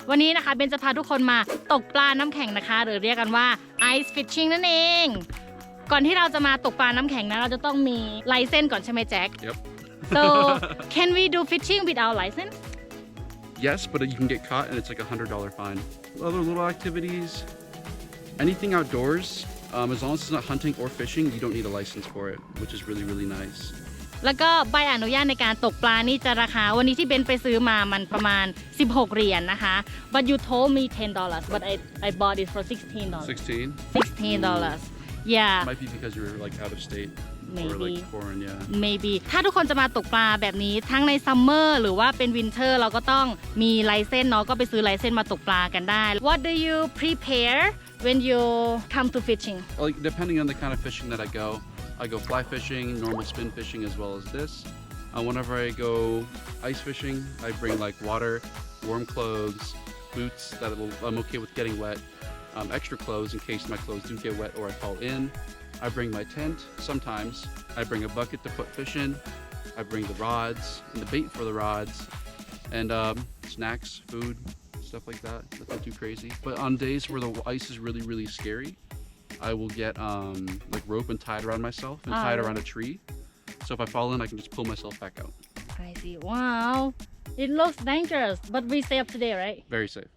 วันนี้นะคะเบนจะพาทุกคนมาตกปลาน้ำแข็งนะคะหรือเรียกกันว่า ice fishing นั่นเองก่อนที่เราจะมาตกปลาน้ำแข็งนะเราจะต้องมีไลเซนส์ก่อนใช่ไหมแจ็ค Yep. So can we do fishing without license? Yes, but you can get caught and it's like $100 fine. Other little activities, anything outdoors, as long as it's not hunting or fishing, you don't need a license for it, which is really, really nice. แล้วก็ใบอนุญาตในการตกปลานี่จะราคาวันนี้ที่เบนไปซื้อมามันประมาณ16เหรียญนะคะ but you told me $10 but I bought it for $16 $16 yeah Might be because you're like out of state maybe or like foreign yeah maybe ถ้าทุกคนจะมาตกปลาแบบนี้ทั้งในซัมเมอร์หรือว่าเป็นวินเทอร์เราก็ต้องมีไลเซนส์เนาะก็ไปซื้อไลเซนส์มาตกปลากันได้ What do you prepare when you come to fishing like depending on the kind of fishing that I go fly fishing, normal spin fishing as well as this. Whenever I go ice fishing, I bring like water, warm clothes, boots that I'm okay with getting wet, extra clothes in case my clothes do get wet or I fall in. I bring my tent sometimes. I bring a bucket to put fish in. I bring the rods and the bait for the rods and snacks, food, stuff like that. Nothing too crazy. But on days where the ice is really, really scary,I will get like rope and tie it around myself and tie it around a tree. So if I fall in, I can just pull myself back out. I see. Wow. It looks dangerous, but we safe today, right? Very safe.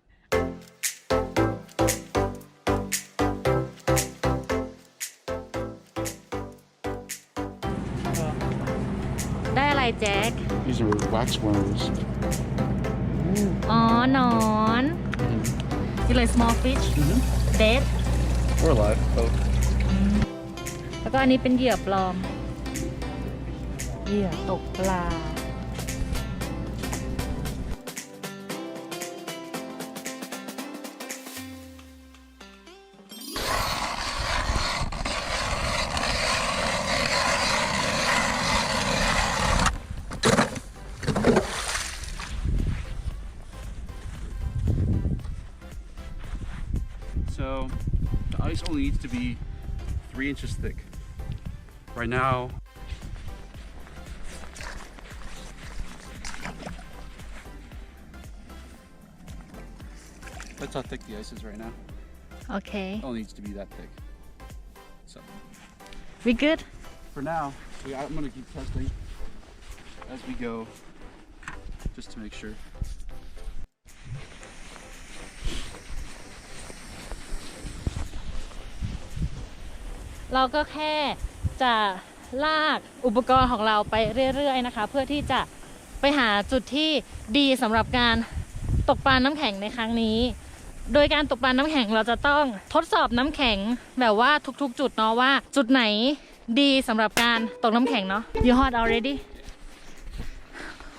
ได้อะไรแจ็ค These are wax worms. อ๋อหนอน You like small fish? Dead?Or alive, both. แล้วก็อันนี้เป็นเหยื่อปลอมเหยื่อตกปลาSo the ice only needs to be 3 inches thick. Right now, that's how thick the ice is right now. Okay. It only needs to be that thick. So We good? for now, I'm gonna keep testing as we go, just to make sure. เราก็แค่จะลากอุปกรณ์ของเราไปเรื่อยๆนะคะเพื่อที่จะไปหาจุดที่ดีสำหรับการตกปลาน้ำแข็งในครั้งนี้โดยการตกปลาน้ำแข็งเราจะต้องทดสอบน้ำแข็งแบบว่าทุกๆจุดเนาะว่าจุดไหนดีสำหรับการตกน้ำแข็งเนาะ You hot already?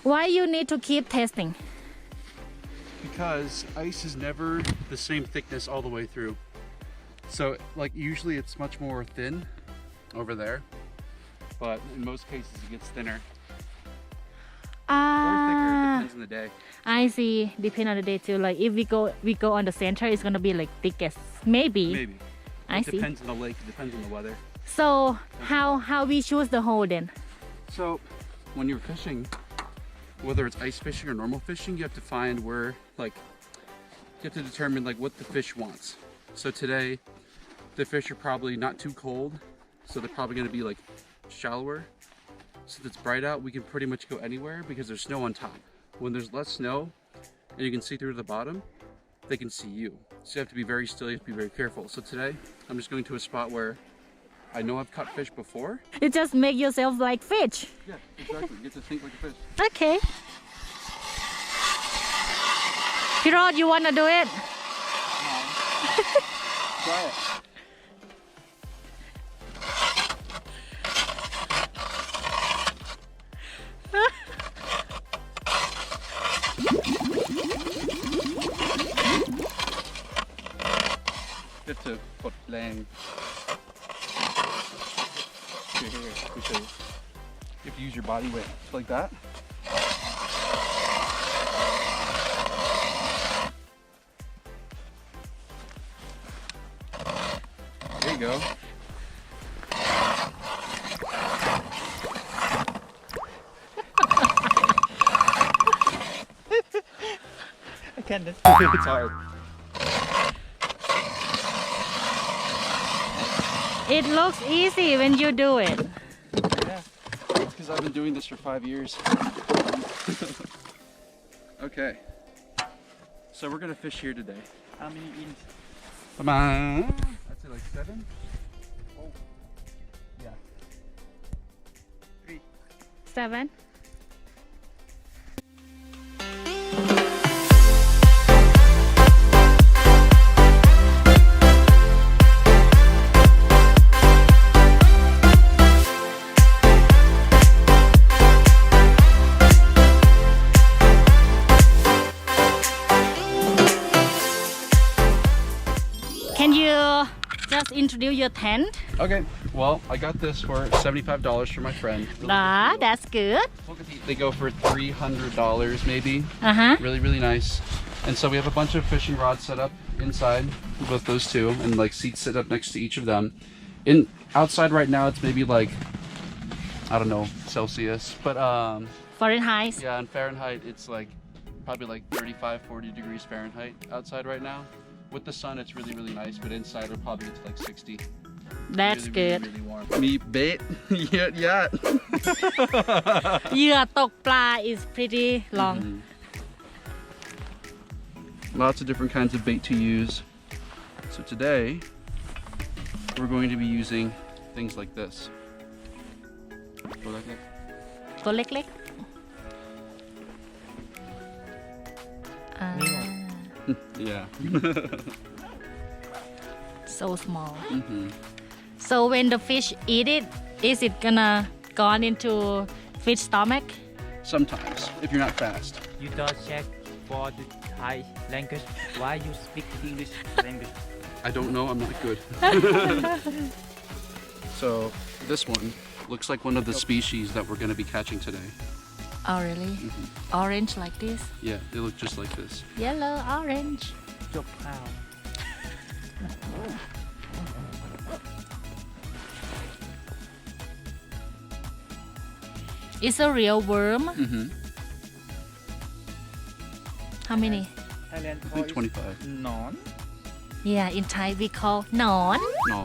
Why you need to keep testing? Because ice is never the same thickness all the way through. So like usually it's much more thin over there, but in most cases it gets thinner or thicker. It depends on the day. I see. Depend on the day too. Like if we go on the center, it's gonna be like thickest. Maybe. Maybe. I It see. depends on the lake. It depends on the weather. So how we choose the hole then? So when you're fishing, whether it's ice fishing or normal fishing, you have to find where like you have to determine like what the fish wants. So today, the fish are probably not too cold, so they're probably going to be like shallower. Since it's bright out, we can pretty much go anywhere because there's snow on top. When there's less snow and you can see through to the bottom, they can see you. So you have to be very still, you have to be very careful. So today, I'm just going to a spot where I know I've caught fish before. You just make yourself like fish. Yeah, exactly. You get to think like a fish. Okay. Pirod, you wanna do it? Try it. แรง Here, let me show you. You have to use your body weight, just like that. There you go. I can't. It's hard. It looks easy when you do it. Yeah, it's because I've been doing this for 5 years. Okay, so we're gonna fish here today. How many inch? Come on. I'd say like 7. Oh, yeah. 3. 7. Can you just introduce your tent? Okay, well, I got this for $75 from my friend. Ah, that's good. They go for $300 maybe. Uh-huh. Really, really nice. And so we have a bunch of fishing rods set up inside with those two, and like seats set up next to each of them. Outside right now, it's maybe like, I don't know, Celsius, but Fahrenheit. yeah, in Fahrenheit, it's like probably like 35, 40 degrees Fahrenheit outside right now. With the sun, it's really, really nice, but inside it'll probably get to like 60. That's Really, good. Really, really warm. Me bait? yeah. เหยื่อตกปลา is pretty long. Lots of different kinds of bait to use. So today, we're going to be using things like this. Go like that. ตัวเล็กๆYeah. So small. Mm-hmm. So when the fish eat it, is it gonna gone into fish stomach? Sometimes, if you're not fast. You don't check for the Thai language. Why you speak English language? I don't know, I'm not good. So this one looks like one of the species that we're going to be catching today. Oh really? Orange like this? Yeah, they look just like this. Yellow, orange. จบข่าว It's a real worm. Mm-hmm. How many? Thailand I call think it 25. หนอน Yeah, in Thai we call หนอน No.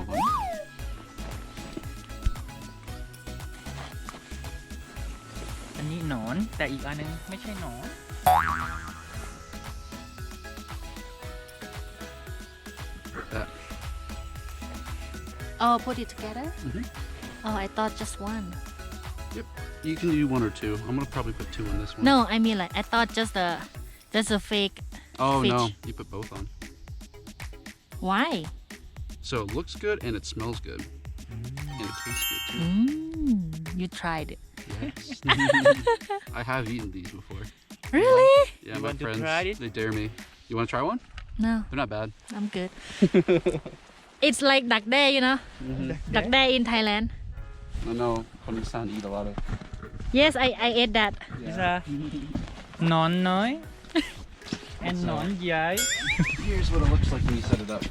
อันนี้หนอนแต่อีกอันนึงไม่ใช่หนอน That. Oh, put it together? Mhm. Oh, I thought just one. Yep. You can do one or two. I'm going to probably put two on this one. No, I mean like I thought just a fake. Oh, fish. no. You put both on. Why? So it looks good and it smells good. And it tastes good too. You tried it. Yes. I have eaten these before. Really? Yeah, You my want to friends, try it? they dare me. You want to try one? No, They're not bad. I'm good. It's like duck day, you know? Duck day in Thailand. I know Pakistan eat a lot of. Yes, I ate that. พิซซ่าหนอนน้อย and หนอนใหญ่ Here's what it looks like when you set it up.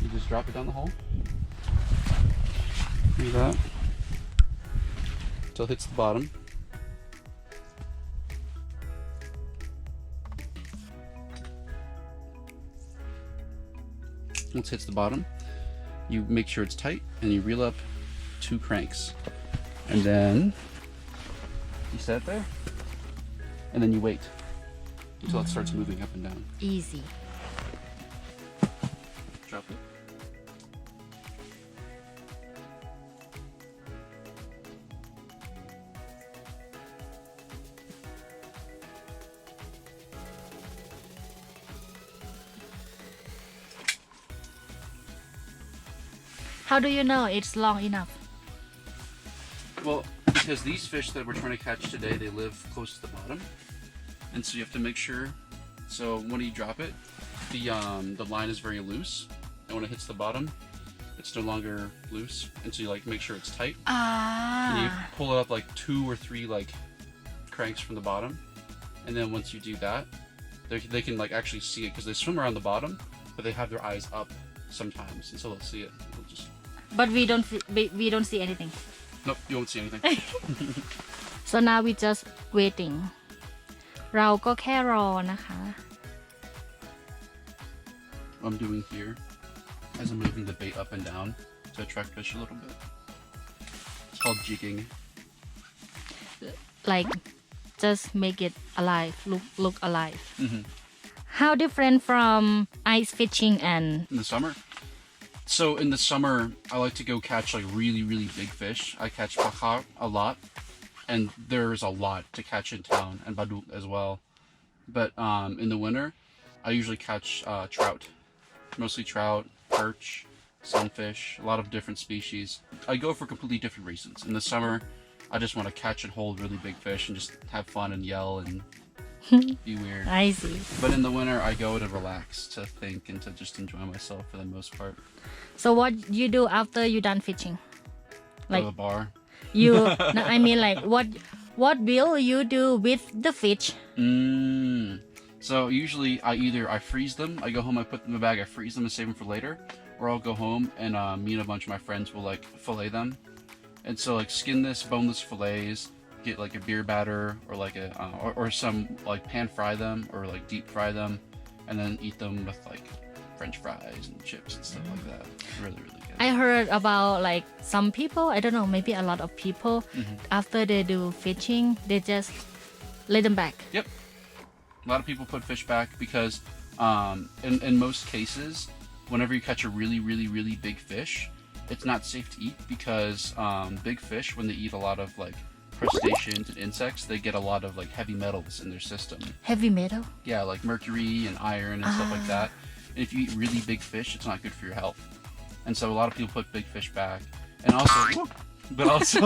You just drop it down the hole. Like that. Till it hits the bottom. Once it hits the bottom, you make sure it's tight and you reel up 2 cranks. And then you set it there. And then you wait until it starts moving up and down. Easy. Drop it. How do you know it's long enough? Well, because these fish that we're trying to catch today, they live close to the bottom. And so you have to make sure, so when you drop it, the line is very loose. and when it hits the bottom, it's no longer loose, and so you like make sure it's tight. อ่า And you pull it up like 2 or 3 like cranks from the bottom, and then once you do that, they can like actually see it because they swim around the bottom, but they have their eyes up sometimes, and so they'll see it. They'll just but we don't see anything nope, you won't see anything. so now we just waiting เราก็แค่รอนะคะ What I'm doing here as I'm moving the bait up and down to attract fish a little bit. It's called jigging. like just make it alive look alive Mm-hmm. how different from ice fishing and In the summer. So in the summer, I like to go catch like really, really big fish. I catch pakar a lot, and there's a lot to catch in town, and baduk as well. But in the winter, I usually catch trout, mostly trout, perch, sunfish, a lot of different species. I go for completely different reasons. In the summer, I just want to catch and hold really big fish and just have fun and yell and be weird. I see But in the winter, I go to relax, to think, and to just enjoy myself for the most part. so what you do after you done fishing Go like to the bar. you no, I mean like what will you do with the fish So usually I freeze them. I go home, I put them in a bag, I freeze them and save them for later. Or I'll go home and me and a bunch of my friends will like fillet them. And so like skinless, boneless fillets, get like a beer batter or like a or some like pan fry them or like deep fry them, and then eat them with like French fries and chips and stuff like that. Really, really good. I heard about like some people I don't know maybe a lot of people after they do fishing they just let them back Yep. A lot of people put fish back because in most cases, whenever you catch a really, really, really big fish, it's not safe to eat because big fish, when they eat a lot of like crustaceans and insects, they get a lot of like heavy metals in their system. heavy metal Yeah, like mercury and iron and stuff like that. And if you eat really big fish, it's not good for your health. And so a lot of people put big fish back. And also, but also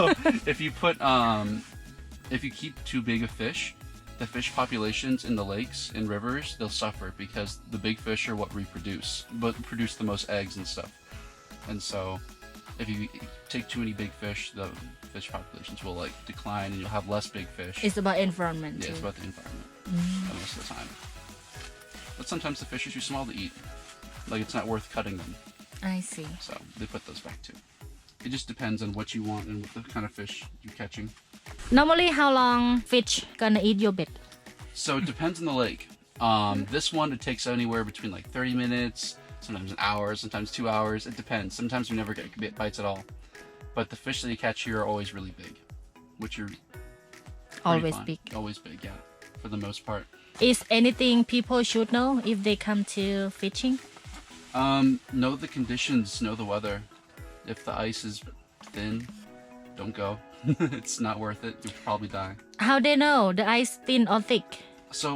if you put if you keep too big a fish, the fish populations in the lakes and rivers, they'll suffer because the big fish are what produce the most eggs and stuff. And so if you take too many big fish, the fish populations will like decline and you'll have less big fish. it's about environment Yeah, it's too. about the environment most of the time. But sometimes the fish are too small to eat. Like it's not worth cutting them. I see So they put those back too. It just depends on what you want and what the kind of fish you're catching. normally how long fish gonna eat your bait So it depends on the lake. This one, it takes anywhere between like 30 minutes, sometimes an hour, sometimes 2 hours. It depends. Sometimes we never get bites at all. But the fish that you catch here are always really big, which are pretty always fun. big Always big, yeah, for the most part. is anything people should know if they come to fishing Know the conditions, know the weather. If the ice is thin, don't go. It's not worth it. You'll probably die. how they know the ice thin or thick So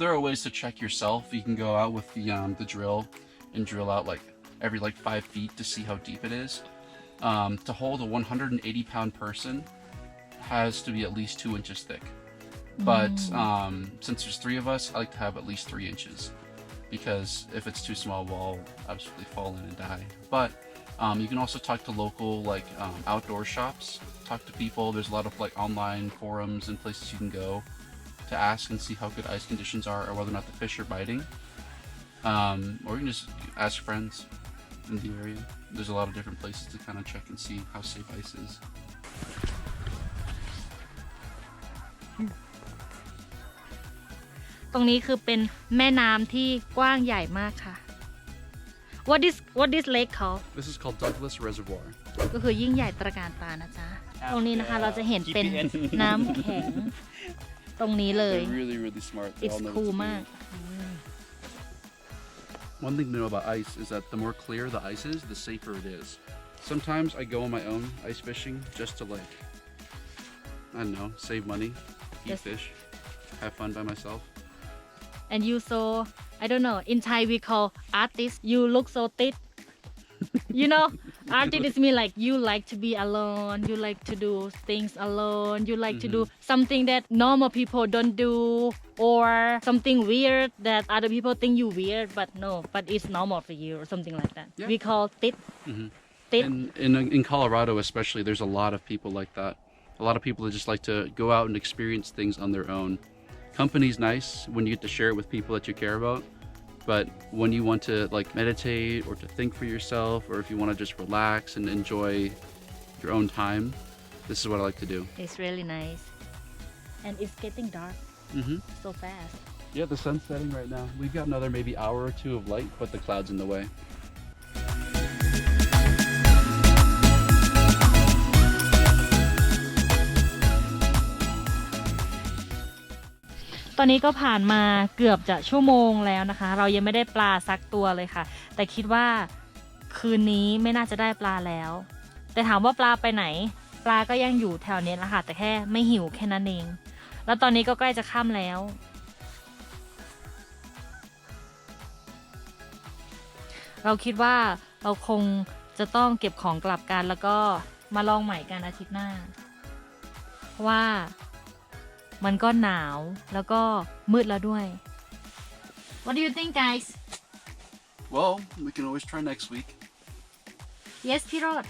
there are ways to check yourself. You can go out with the drill and drill out like every like 5 feet to see how deep it is. To hold a 180-pound person has to be at least 2 inches thick. But since there's 3 of us, I like to have at least 3 inches because if it's too small, we'll absolutely fall in and die. But you can also talk to local like outdoor shops. Talk to people. There's a lot of like online forums and places you can go to ask and see how good ice conditions are or whether or not the fish are biting. Or you can just ask friends in the area. There's a lot of different places to kind of check and see how safe ice is. ตรงนี้คือเป็นแม่น้ำที่กว้างใหญ่มากค่ะ what this lake called This is called Douglas Reservoir. ก็คือยิ่งใหญ่ตระการตานะจ๊ะ ตรงนี้นะคะเราจะเห็นเป็นน้ำแข็งตรงนี้เลย They're really, really smart. They it's all know cool what to do. มาก One thing to know about ice is that the more clear the ice is, the safer it is. Sometimes I go on my own ice fishing just to like, I don't know, save money, eat Yes. fish, have fun by myself. and you so I don't know in Thai we call artist you look so thick you know Artist mean like you like to be alone, you like to do things alone, you like to do something that normal people don't do, or something weird that other people think you weird, but no, but it's normal for you or something like that. Yeah. We call tit. Tit. And in Colorado especially, there's a lot of people like that. A lot of people that just like to go out and experience things on their own. Company's nice when you get to share it with people that you care about, but when you want to like meditate or to think for yourself, or if you want to just relax and enjoy your own time, this is what I like to do. It's really nice. And it's getting dark so fast. Yeah, the sun's setting right now. We've got another maybe hour or two of light, but the cloud's in the way. ตอนนี้ก็ผ่านมาเกือบจะชั่วโมงแล้วนะคะ เรายังไม่ได้ปลาสักตัวเลยค่ะ แต่คิดว่าคืนนี้ไม่น่าจะได้ปลาแล้ว แต่ถามว่าปลาไปไหน ปลาก็ยังอยู่แถวนี้แหละค่ะ แต่แค่ไม่หิวแค่นั้นเอง แล้วตอนนี้ก็ใกล้จะค่ำแล้ว เราคิดว่าเราคงจะต้องเก็บของกลับกันแล้วก็มาลองใหม่กันอาทิตย์หน้า เพราะว่ามันก็หนาวแล้วก็มืดแล้วด้วย What do you think guys Well, we can always try next week. Yes พี่โรด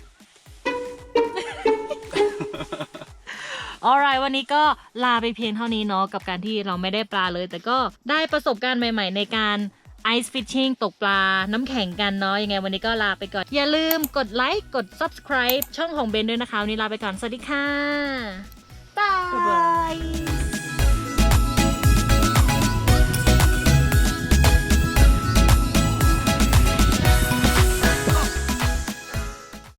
Alright วันนี้ก็ลาไปเพียงเท่านี้เนาะกับการที่เราไม่ได้ปลาเลย แต่ก็ได้ประสบการณ์ใหม่ๆในการIce Fishing ตกปลาน้ำแข็งกันเนาะยังไงวันนี้ก็ลาไปก่อน อย่าลืมกดไลค์กด Subscribe ช่องของเบนด้วยนะคะวันนี้ลาไปก่อน สวัสดีค่ะ บาย